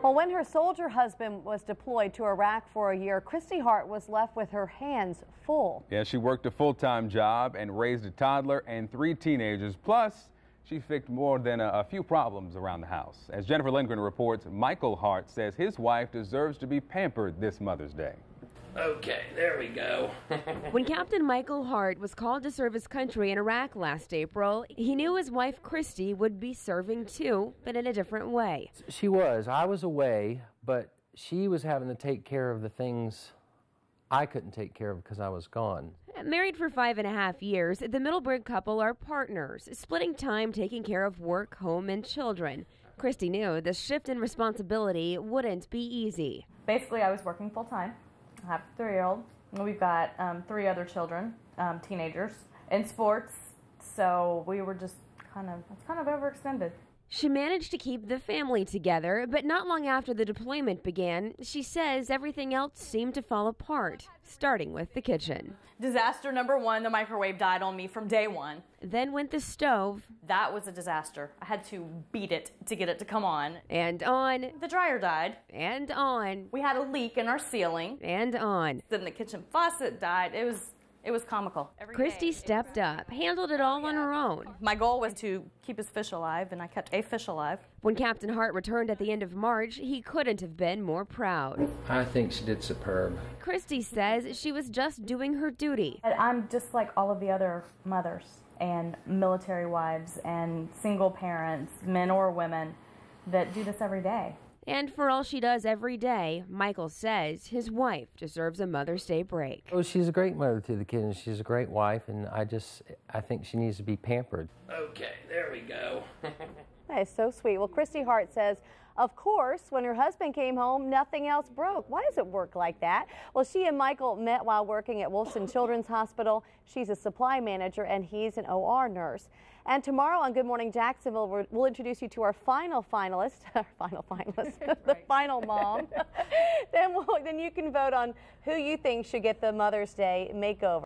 Well, when her soldier husband was deployed to Iraq for a year, Kristi Hart was left with her hands full. Yeah, she worked a full-time job and raised a toddler and 3 teenagers. Plus, she fixed more than a few problems around the house. As Jennifer Lindgren reports, Michael Hart says his wife deserves to be pampered this Mother's Day. Okay, there we go. When Captain Michael Hart was called to serve his country in Iraq last April, he knew his wife Kristi would be serving too, but in a different way. She was. I was away, but she was having to take care of the things I couldn't take care of because I was gone. Married for 5.5 years, the Middleburg couple are partners, splitting time taking care of work, home, and children. Kristi knew the shift in responsibility wouldn't be easy. Basically, I was working full-time. I have a 3-year-old. We've got 3 other children, teenagers, in sports, so we were just kind of overextended. She managed to keep the family together, but not long after the deployment began, she says everything else seemed to fall apart, starting with the kitchen. Disaster number 1, the microwave died on me from day 1. Then went the stove. That was a disaster. I had to beat it to get it to come on. And on. The dryer died. And on. We had a leak in our ceiling. And on. Then the kitchen faucet died. It was comical. Kristi stepped up, handled it all on her own. My goal was to keep his fish alive, and I kept a fish alive. When Captain Hart returned at the end of March, he couldn't have been more proud. I think she did superb. Kristi says she was just doing her duty. I'm just like all of the other mothers and military wives and single parents, men or women, that do this every day. And for all she does every day, Michael says his wife deserves a Mother's Day break. Oh, she's a great mother to the kids, and she's a great wife, and I think she needs to be pampered. Okay, there we go. That is so sweet. Well, Kristi Hart says, of course, when her husband came home, nothing else broke. Why does it work like that? Well, she and Michael met while working at Wolfson Children's Hospital. She's a supply manager and he's an OR nurse. And tomorrow on Good Morning Jacksonville, we'll introduce you to our final finalist, the final mom. Then you can vote on who you think should get the Mother's Day makeover.